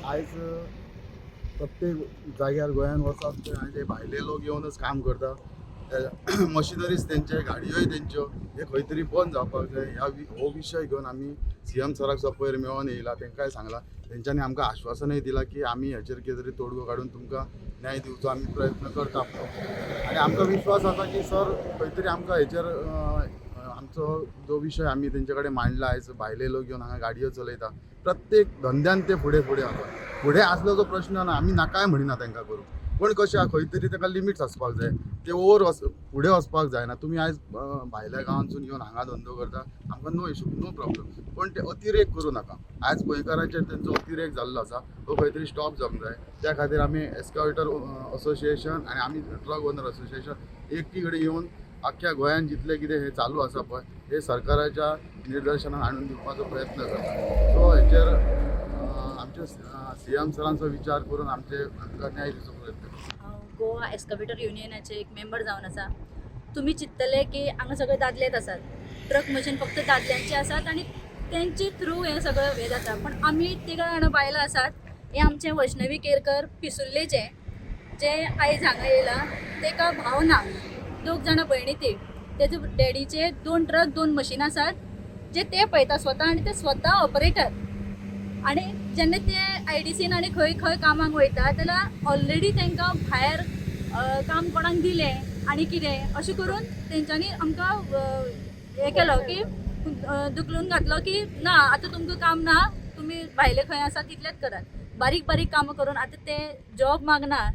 आयज प्रत्येक जाग्यार गोंयान वचप ते जे भायले लोक येवनच काम करता. मशिनरीज तेंचे, गाडयोय तेंच्यो, हे खंय तरी बंद जावपाक जाय. हो विशय घेवन आमी सीएम सराक सपयर मेळोन येयला, तेंकांय सांगला. तेंच्यांनी आमकां आश्वासनय दिलां की आमी हेचेर कितें तरी तोडगो काडून तुमकां न्याय दिवचो आमी प्रयत्न करता. आनी आमकां विश्वास आसा की सर खंय तरी आमकां हेचेर आमचो जो विशय आमी तेंचे कडेन मांडला, आयज भायले लोक येवन हांगा गाडयो चलयता, प्रत्येक धंद्यान ते फुडें फुडें आसा. फुडें आसल्याचो प्रश्न ना, आमी नाकाय म्हणिना तेंकां करूं, पण कशें खंय तरी ताका लिमिट्स आसपाक जाय. ते ओवर फुडें वचपाक जायना. तुमी आयज भायल्या गांवांतसून येवन हांगा धंदो करता, आमकां नो इशू, नो प्रॉब्लम, पण ते अतिरेक करूं नाका. आयज गोंयकारांचेर तेंचो अतिरेक जाल्लो आसा, तो खंय तरी स्टॉप जावंक जाय. त्या खातीर आमी एस्कावेटर असोसिएशन आनी आमी ट्रक ओनर असोसिएशन एकटी कडेन येवन आख्ख्या गोंयान जितलें कितें हे चालू आसा पळय, हे सरकाराच्या निर्देशनान हाडून दिवपाचो प्रयत्न करता. सो हेचेर आमचे सीएम सरांचो विचार करून आमकां न्याय दिवचो प्रयत्न करता. गोवा एस्कावेटर युनियनाचे एक मेंबर जावन आसा. तुम्ही चिंततले की हांगा सगळे दादलेच आसात, ट्रक मशीन फक्त दादल्यांचे आसात आणि त्यांचे थ्रू हे सगळं हे जाता. पण आमी तिगा जाणां बायलां आसात. हे आमचे वैष्णवी केरकर पिसुल्लेचे, जे आयज हांगा येयला. तेका भाव ना, 2 जाणां भयणी ती. तेजे डॅडीचे 2 ट्रक 2 मशीन आसात, जे ते पळयता स्वता, आणि ते स्वता ऑपरेटर. आणि जेन्ना ते IDCन आनी खंय खंय कामाक वयता जाल्यार ऑलरेडी तांकां भायर काम कोणाक दिलें आनी कितें अशें करून तेंच्यांनी आमकां हें केलो की दुखलून घातलो की ना, आतां तुमकां काम ना, तुमी भायले खंय आसा तितलेंच करात. बारीक बारीक कामां करून आतां ते जॉब मागना,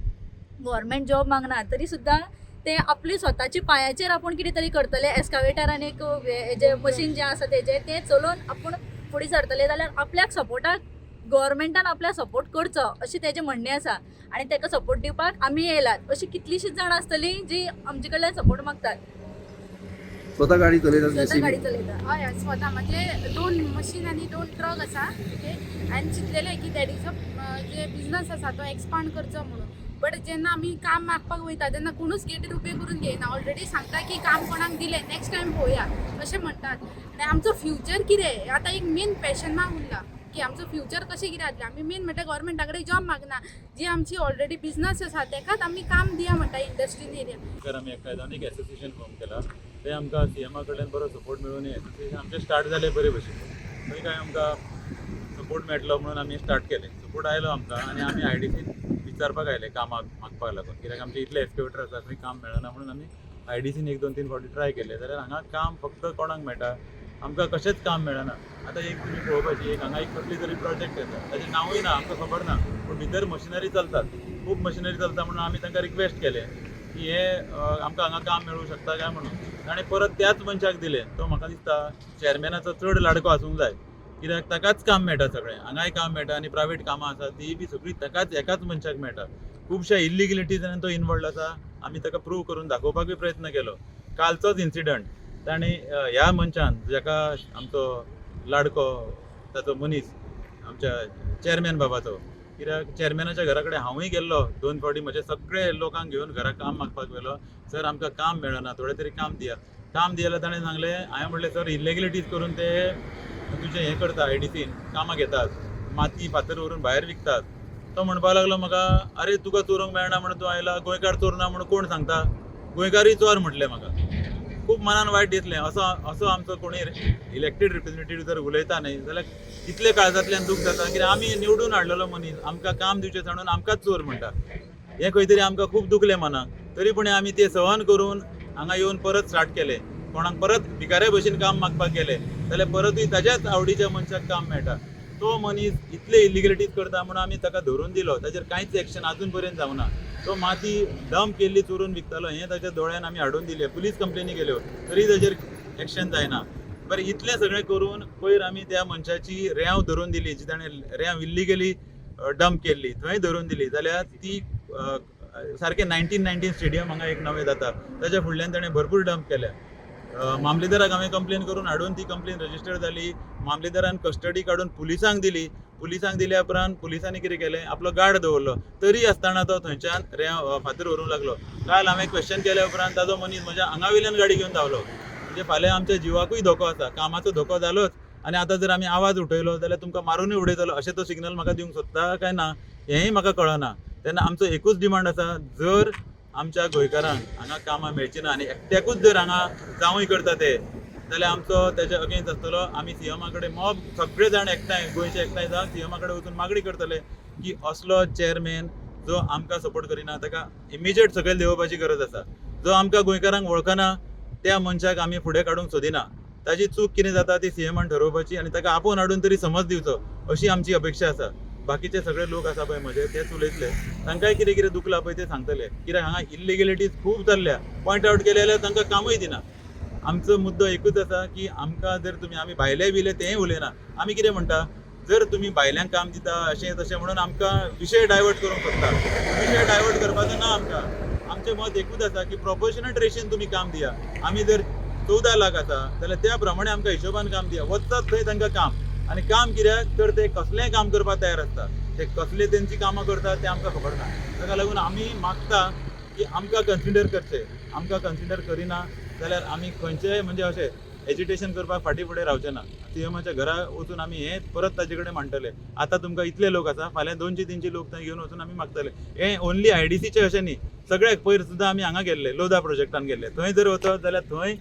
गव्हर्मेंट जॉब मागना, तरी सुद्दां ते आपली स्वताची पांयाचेर आपूण कितें तरी करतले. एस्कावेटर आनी हेजे मशीन जें आसा तेजें तें चलोवन आपूण फुडें सरतले जाल्यार आपल्याक सपोर्टाक गव्हर्मेंटान आपल्याक सपोर्ट करचो, अशें तेजें म्हणणें आसा. आनी ताका सपोर्ट दिवपाक आमी येयलात. अशीं कितलींशींच जाणां आसतलीं जी आमचे कडल्यान सपोर्ट मागतात. स्वतः गाडी चलयता स्वता गाडी चलयता. हय हय, स्वता म्हणजे 2 मशीन आनी 2 ट्रक आसा. ओके, आनी चिंतलेलें की डॅडीचो जे बिझनस आसा तो एक्सपांड करचो म्हणून. बट जेन्ना आमी काम मागपाक वयता तेन्ना कोणूच गेटीर उबे करून घेयना. ऑलरेडी सांगता की काम कोणाक दिलें, नेक्स्ट टायम पळोवया अशें म्हणटात. आनी आमचो फ्युचर कितें आतां एक मेन क्वेश्चन मार्क उरला की आमचो फ्युचर कशें कितें जातलें. आमी मेन म्हणटा गव्हर्मेंटा कडेन जॉब मागना, जी आमची ऑलरेडी बिझनस आसा तेकाच आमी काम दिया म्हणटा इंडस्ट्रीन एरिया. तर आमी एकायदान एक एसोसिएशन फॉर्म केला. ते आमकां सीएमा कडल्यान बरो सपोर्ट मेळून एसोसिएशन आमचें स्टार्ट जालें बरे भशेन. थंय काय आमकां सपोर्ट मेळटलो म्हणून आमी स्टार्ट केलें. सपोर्ट आयलो आमकां, आनी आमी IDCन विचारपाक आयले कामाक मागपाक लागून, कित्याक आमचे इतले एक्सकेवेटर आसा खंय काम मेळना म्हणून आमी IDCन 1-2-3 फावटी ट्राय केले. जाल्यार हांगा काम फक्त कोणाक मेळटा, आमकां कशेंच काम मेळना. आतां एक तुमी पळोवपाची, एक हांगा एक कसली तरी प्रोजेक्ट येता, ताचें नांवूय ना, आमकां खबर ना, पूण भितर मशिनरी चलतात, खूब मशिनरी चलता म्हणून आमी तांकां रिक्वेस्ट केलें की हे आमकां हांगा काम मेळूं शकता काय म्हणून. ताणें परत त्याच मनशाक दिलें. तो म्हाका दिसता चॅरमॅनाचो चड लाडको आसूंक जाय, कित्याक ताकाच काम मेळटा सगळें. हांगाय काम मेळटा आनी प्रायवेट कामां आसा ती बी सगळीं ताकाच एकाच मनशाक मेळटा. खुबशा इल्लिगलिटीजांनी तो इनवॉल्ड आसा. आमी ताका प्रूव करून दाखोवपाकूय प्रयत्न केलो. कालचोच इन्सिडंट ताणें ह्या मनशान, जाका आमचो लाडको, ताचो मनीस, आमच्या चॅरमॅन बाबाचो, कित्याक चॅरमॅनाच्या घरा कडेन हांवूय गेल्लो 2 फावटी, म्हजे सगळे लोकांक घेवन घरा काम मागपाक गेलो. सर आमकां काम मेळना, थोडें तरी काम दिया. काम दियाल्यार ताणें सांगलें, हांवें म्हणलें सर इल्लेगिलिटीज करून ते तुजें हें करता, IDCन कामां घेतात, माती फातर व्हरून भायर विकतात. तो म्हणपाक लागलो म्हाका, अरे तुका चोरूंक मेळना म्हणून तूं आयला, गोंयकार चोरना म्हणून कोण सांगता, गोंयकारूय चोर म्हटलें म्हाका. खूब मनान वायट दिसलें. असो आमचो कोणी इलेक्टेड रिप्रेझेंटेटिव्ह जर उलयता न्ही जाल्यार कितले काळजांतल्यान दूख जाता, कित्याक आमी निवडून हाडलेलो मनीस आमकां काम दिवचें सांडून आमकांच चोर म्हणटा. हें खंय तरी आमकां खूब दुखलें मनाक. तरी पूण आमी तें सहन करून हांगा येवन परत स्टार्ट केलें. कोणाक परत भिकाऱ्या भशेन काम मागपाक गेले जाल्यार परतूय ताच्याच आवडीच्या मनशाक काम मेळटा. तो मनीस इतले इल्लिगलिटीज करता म्हणून आमी ताका धरून दिलो. ताचेर कांयच एक्शन आजून पर्यंत जावना. तो माती डंप केल्ली चोरून विकतालो, हें ताच्या दोळ्यान आमी हाडून दिलें. पुलीस कंप्लेनी केल्यो तरी ताचेर एक्शन जायना. बरें, इतलें सगळें करून पयर आमी त्या मनशाची रेंव धरून दिली, जी ताणें रेंव इल्लिगली डंप केल्ली, थंय धरून दिली. जाल्यार ती सारकें 1919 स्टेडियम हांगा एक नवें जाता, ताच्या फुडल्यान ताणें भरपूर डंप केल्या. मामलेदाराक हांवें कंप्लेन करून हाडून ती कंप्लेन रजिस्टर जाली. मामलेदारान कस्टडी काडून पुलिसांक दिली. पुलिसांक दिल्या उपरांत पुलिसांनी कितें केलें, आपलो गार्ड दवरलो. तरी आसतना तो थंयच्यान रेंव फातर व्हरूंक लागलो. काल हांवें क्वेश्चन केल्या उपरांत ताजो मनीस म्हज्या आंगा वयल्यान गाडी घेवन धांवलो. म्हणजे फाल्यां आमच्या जिवाकूय धोको आसा. कामाचो धोको जालोच, आनी आतां जर आमी आवाज उठयलो जाल्यार तुमकां मारूनय उडयतलो अशें तो सिग्नल म्हाका दिवंक सोदता काय ना हेंय म्हाका कळना. तेन्ना आमचो एकूच डिमांड आसा, जर आमच्या गोंयकारांक हांगा कामां मेळची ना आनी एकट्याकूच जर हांगा जावंय करता ते जाल्यार आमचो तेच्या अगेन्स्ट आसतलो. आमी सीएमा कडेन मॉब सगळे जाण एकठांय गोंयचे एकठांय जावन सीएमा कडेन वचून मागणी करतले की असलो चेअरमॅन जो आमकां सपोर्ट करिना ताका इमिजिएट सकयल देंवोवपाची गरज आसा. जो आमकां गोंयकारांक वळखना त्या मनशाक आमी फुडें काडूंक सोदिना. ताची चूक कितें जाता ती सीएमान ठरोवपाची आनी ताका आपोवन हाडून तरी समज दिवचो अशी आमची अपेक्षा आसा. बाकीचे सगळे लोक आसा पळय म्हजे तेच उलयतले, तांकांय कितें कितें दुखलां पळय ते सांगतले. कित्याक हांगा इल्लिगेलिटीज खूब जाल्ल्या, पॉयंट आवट केले जाल्यार तांकां कामूय दिना. आमचो मुद्दो एकूच आसा की आमकां जर तुमी आमी भायले बिले तेंय उलयना. आमी कितें म्हणटा, जर तुमी भायल्यांक काम दिता अशें तशें म्हणून आमकां विशय डायवर्ट करूंक सोदता. विशय डायवर्ट करपाचो ना आमकां. आमचें मत एकूच आसा की प्रोपोर्शनट रेशीन तुमी काम दिया. आमी जर 14 लाख आसा जाल्यार त्या प्रमाणे आमकां हिशोबान काम दिया. वचतात थंय तांकां काम, आनी काम कित्याक तर ते कसलेंय काम करपाक तयार आसता. ते कसले तेंची कामां करतात तें आमकां खबर ना. ताका लागून आमी मागता की आमकां कन्सिडर करचें. आमकां कन्सिडर करिना जाल्यार आमी खंयचेय म्हणजे अशें एजिटेशन करपाक फाटीं फुडें रावचे ना. सीएमाच्या घरा वचून आमी हें परत ताचे कडेन मांडटले. आतां तुमकां इतले लोक आसा, फाल्यां 200-300 लोक थंय घेवन वचून आमी मागतले. हें ओन्ली आयडीसीचें अशें न्ही, सगळ्याक पयर सुद्दां आमी हांगा गेल्ले, लोधा प्रोजेक्टान गेल्ले. थंय जर वचत जाल्यार थंय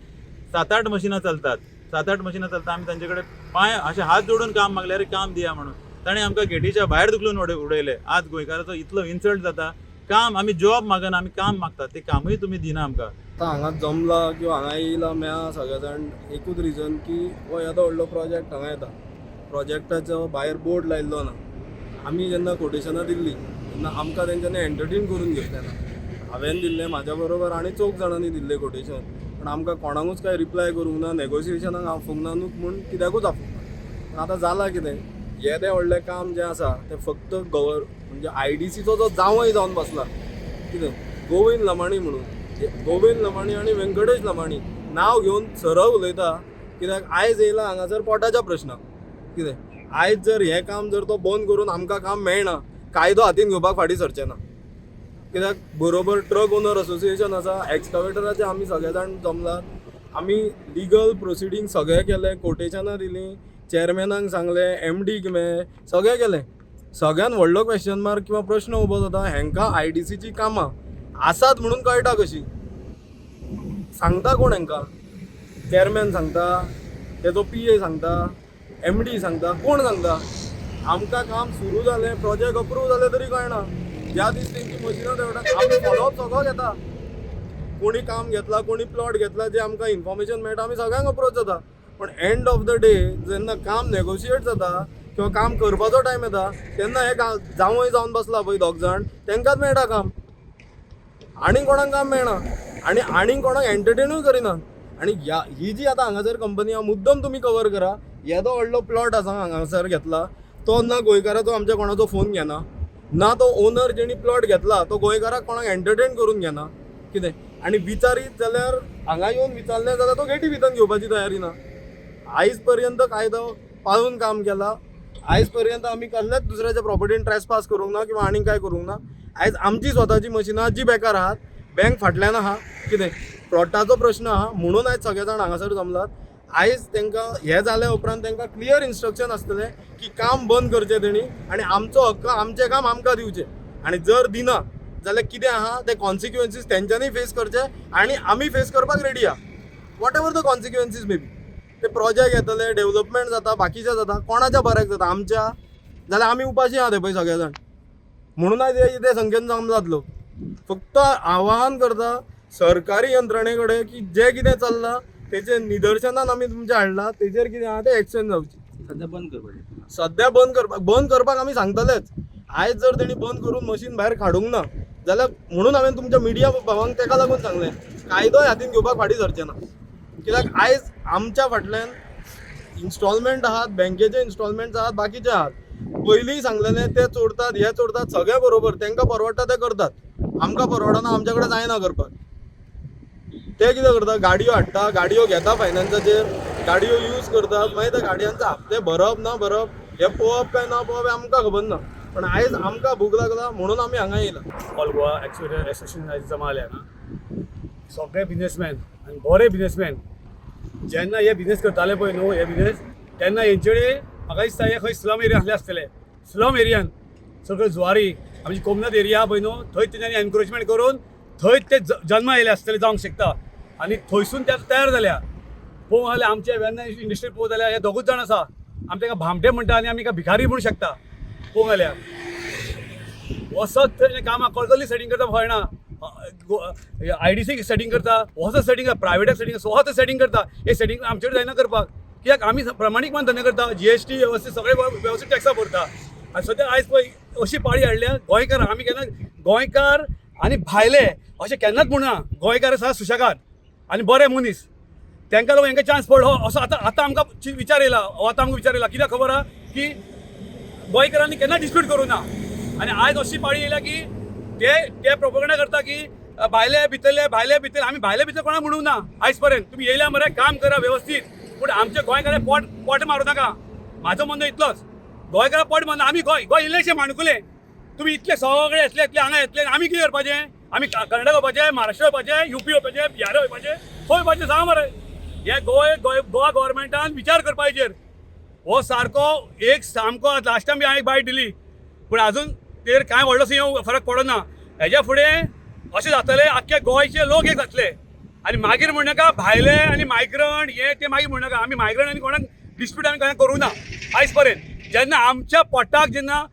7-8 मशिनां चलतात. 7-8 मशिनां चलता. आमी तांचे कडेन पांय अशें हात जोडून काम मागल्यार काम दिया म्हणून. ताणें आमकां गेटीच्या भायर धुकलून उडयले. आज गोंयकाराचो इतलो इन्सल्ट जाता. काम आमी जॉब मागना, आमी काम मागतात. ते कामूय तुमी दिना आमकां. आतां हांगा जमला किंवा हांगा येयला मेळा सगळे जाण एकूच रिजन की हो येदो व्हडलो प्रोजेक्ट हांगा येता. प्रोजेक्टाचो भायर बोर्ड लायिल्लो ना. आमी जेन्ना कोटेशनां दिल्लीं तेन्ना आमकां तेंच्यांनी एंटरटेन करून घेतलें ना. हांवें दिल्लें, म्हाज्या बरोबर आनी 4 जाणांनी दिल्लें कोटेशन, पण आमकां कोणाकूच काय रिप्लाय करूंक ना. नेगोशिएशनाक आफूंक ना न्हू म्हूण कित्याकूच आफूंक ना. पण आतां जालां कितें, येदें व्हडलें काम जें आसा तें फक्त म्हणजे आयडीसीचो जो जावंय जावन बसला कितें गोविंद लमाणी म्हणून. गोविंद लमाणी आनी व्यंकटेश लमाणी नांव घेवन सरळ उलयता. कित्याक आयज येयला हांगासर पोटाच्या प्रश्नाक. कितें आयज जर हें काम जर तो बंद करून आमकां काम मेळना, कायदो हातीन घेवपाक फाटीं सरचें ना. कित्याक बरोबर ट्रक ओनर असोसिएशन आसा, एक्सकवेटराचे आमी सगळे जाण जमलात. आमी लिगल प्रोसिडींग सगळे केले, कोटेशनां दिलीं, चेअरमॅनाक सांगलें, MDक मेळ्ळे, सगळें केलें. सगळ्यान व्हडलो क्वेश्चन मार्क किंवा प्रश्न उबो जाता, हेंकां आयडीसीची कामां आसात म्हणून कळटा कशी? सांगता कोण हेंकां? चेअरमॅन सांगता, तेजो PA सांगता, MD सांगता, कोण सांगता? आमकां काम सुरू जालें, प्रोजेक्ट अप्रूव जालें तरी कळना. ज्या दीस तेंची मशिनां देंवतात आमी फॉलोअप सगळो घेता. कोणी काम घेतला, कोणी प्लॉट घेतला, जे आमकां इन्फॉर्मेशन मेळटा आमी सगळ्यांक अप्रोच जाता. पण एंड ऑफ द डे जेन्ना काम नेगोशिएट जाता किंवा काम करपाचो टायम येता तेन्ना हे जावंय जावन बसला पळय 2 जाण, तेंकांच मेळटा काम, आनीक कोणाक काम मेळना आनी आनीक कोणाक एंटरटेनूय करिना. आनी ही जी आतां हांगासर कंपनी आहा, मुद्दम तुमी कवर करा, येदो व्हडलो प्लॉट आसा हांगासर घेतला, तो ना गोंयकाराचो आमच्या कोणाचो फोन घेना, ना तो ओनर जेणी प्लॉट घेतला तो गोंयकाराक कोणाक एंटरटेन करून घेना. कितें आनी विचारीत जाल्यार हांगा येवन विचारलें जाल्यार तो गेटी भितर घेवपाची तयारी ना. आयज पर्यंत कायदो पाळून काम केला. आयज पर्यंत आमी कसलेच दुसऱ्याच्या प्रॉपर्टीन ट्रेसपास करूंक ना किंवा आनीक काय करूंक ना. आयज आमची स्वताची मशिनां जी बेकार आहात, बँक फाटल्यान आहा, कितें प्लॉटाचो प्रश्न आहा म्हणून आयज सगळे जाण हांगासर जमलात. आयज तांकां हें जाल्या उपरांत तांकां क्लियर इन्स्ट्रक्शन आसतलें की काम बंद करचें तेणी आनी आमचो हक्क आमचें काम आमकां दिवचें. आनी जर दिना जाल्यार कितें आहा ते कॉन्सिक्वन्सीस तेंच्यांनी फेस करचे आनी आमी फेस करपाक रेडी आहा. Whatever the consequences may be. ते प्रोजेक्ट येतले, डेव्हलपमेंट जाता, बाकीचें जाता, कोणाच्या बऱ्याक जाता, आमच्या जाल्यार आमी उपाशी आहा ते पळय सगळे जाण. म्हणून आयज ते संख्येन जमलात लोक. फक्त आवाहन करता सरकारी यंत्रणे कडेन की जें कितें चल्लां तेचे निदर्शनान आमी तुमच्या हाडलां, तेजेर कितें आहा तें एक्शन जावची. सद्या बंद करपाक आमी सांगतलेच. आयज जर तेणी बंद करून मशीन भायर काडूंक ना जाल्यार म्हणून हांवें तुमच्या मिडिया भावांक तेका लागून सांगलें कायदोय हातीन घेवपाक फाटीं सरचें ना. कित्याक आयज आमच्या फाटल्यान इन्स्टॉलमेंट आहात, बँकेचे इन्स्टॉलमेंट आहात, बाकीचे आहात. पयलीं सांगलेलें ते चोरतात, हे चोरतात, सगळे बरोबर, तांकां परवडटा ते करतात. आमकां परवडना, आमच्या कडेन जायना करपाक. ते कितें करता, गाडयो हाडटा, गाडयो घेता फायनान्साचेर, गाडयो यूज करतात, मागीर त्या गाडयांचे हप्ते भरप ना भरप हे पळोवप काय ना पळोवप आमकां खबर ना. पण आयज आमकां भूक लागला म्हणून आमी हांगा येयला. ऑल गोवा एक्सक्वेटर एसोसिएशन आयज जमाले हांगा. सगळे बिजनेसमॅन आनी बरे बिजनेसमॅन जेन्ना हे बिजनेस करताले पळय न्हू, हे बिजनेस तेन्ना हेंचेडे म्हाका दिसता हे खंय स्लम एरिया आसले आसतले. स्लम एरियान सगळ्यो जुवारी आमची कोमनत एरिया पळय न्हू, थंय तेंच्यांनी एनकरेजमेंट करून थंय ते जन्म येयले आसतले जावंक शकता आनी थंयसून ते तयार जाल्या. पळोवंक जाल्यार आमचे वेर्ना इंडस्ट्री पळोवंक जाल्यार हे दोगूच जाण आसा. आमी ताका भामटे म्हणटा आनी आमी भिकारी म्हणूं शकता. पळोवंक जाल्यार वसत थंय कामां कळकली सेटींग करता कळना, IDC सेटींग करता, वसत सेटींग करता, प्रायवेटाक सेटींग करता, वसत सेटींग करता. हे सेटींग आमचे कडेन जायना करपाक, कित्याक आमी प्रमाणीकपणान धंदो करता, GST वेवस्थीत सगळे वेवस्थीत टॅक्सां भरता. आनी सद्या आयज पळय अशी पाळी हाडल्या गोंयकार. आमी केन्ना गोंयकार आनी भायले अशें केन्नाच म्हणना. गोंयकार आसा सुशेगाद आनी बरे मनीस, तांकां लागून हांकां चान्स पडलो असो आतां आमकां विचार येयला. आतां आमकां विचार येयला कित्याक खबर आहा की गोंयकारांनी केन्ना डिस्प्यूट करूं ना. आनी आयज अशी पाळी येयल्या की ते प्रोपगंडा करता की भायले भितरले आमी भायले भितर कोणा म्हणूंक ना आयज पर्यंत. तुमी येयल्या मरे काम करा वेवस्थीत, पूण आमचे गोंयकारा पोट मारूं नाका. म्हाजो म्हणणं इतलोच, गोंयकारा पोट मारना. आमी गोंय इल्लेशे माणकुले, तुमी इतले सगळे येतले हांगा येतले, आमी कितें करपाचें? आमी कर्नाटक वचपाचें, महाराष्ट्र वचपाचें, UP वचपाचें, बिहार वचपाचें, खंय वचपाचें सांग मरे. हे गोवा गव्हर्मेंटान विचार करपा हेजेर. हो सारको एक सामको लास्ट टायम हांवें बायट दिली, पूण आजून तेर कांय व्हडलोसो फरक पडना. हेज्या फुडें अशें जातलें आख्खे गोंयचे लोक एक जातले. आनी मागीर म्हणनाका भायले आनी मायग्रंट हे ते मागीर म्हणनाका. आमी मायग्रंट आनी कोणाक डिस्प्यूट आमी केन्ना करूं ना आयज पर्यंत. जेन्ना आमच्या पोटाक जेन्ना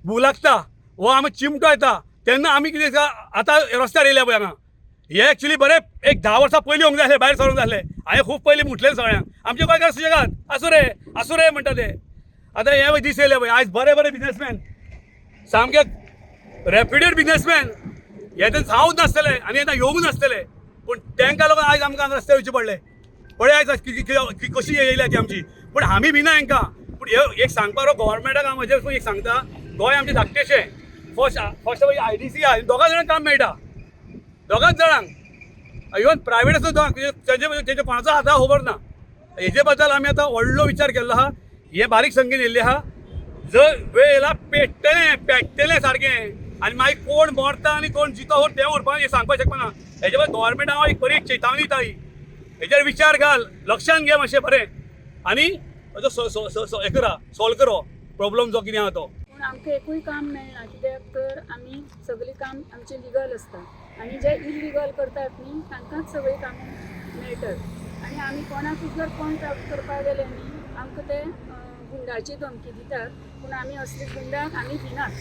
भूक लागता वो आमी चिमटो येता तेन्ना आमी कितें करता, आतां रस्त्यार येयल्या पळय हांगा. हे एक्चुली बरें एक 10 वर्सां पयलीं होंक जाय आसलें, भायर सरोंक जाय आसलें. हांवें खूब पयलीं म्हटलें सगळ्यांक आमचे गोंयकार सुशेगाद आसूं रे म्हणटा ते. आतां हे दीस येयले पळय, आयज बरे बिजनेसमॅन, सामके रेप्युटेड बिजनेसमॅन, हे तर जावूच नासतले आनी येता येवंक नासतले. पूण तांकां लागून आयज आमकां रस्त्यार वयचें पडलें. पळय आयज कशी येयल्या ती आमची. पूण आमी भिना हांकां. पूण एक सांगपाक गव्हर्मेंटाक हांव म्हजेर एक सांगता, गोंय आमचें धाकटेशें. फर्स्ट IDC आहा, दोगां जाणांक काम मेळटा, दोगांच जाणांक. इवन प्रायवेट आसूं तेंचे कोणाचो हाता खबर ना. हेजे बद्दल आमी आतां व्हडलो विचार केल्लो आहा. हे बारीक संख्येन येयल्ले आहा. जर वेळ येयला पेट्टलें सारकें. आनी मागीर कोण मरता आनी कोण जितो तें उरपाक हे सांगपाक शकना. हेजे बद्दल गव्हर्मेंटाक हांव एक बरी चेतावनी दिता ही. हेजेर विचार घाल, लक्षान घे मातशें बरें, आनी हें करा, सॉल्व करो प्रॉब्लम जो कितें आहा तो. पूण आमकां एकूय काम मेळना, कित्याक तर आमी सगळीं काम आमचें लिगल आसता आनी जे इलिगल करतात न्ही तांकांच सगळीं कामां मेळटात. आनी आमी कोणाकूच जर कॉन्ट्रॅक्ट करपाक गेले न्ही आमकां ते गुंडाची धमकी दितात. पूण आमी असली गुंडाक आमी भिनात.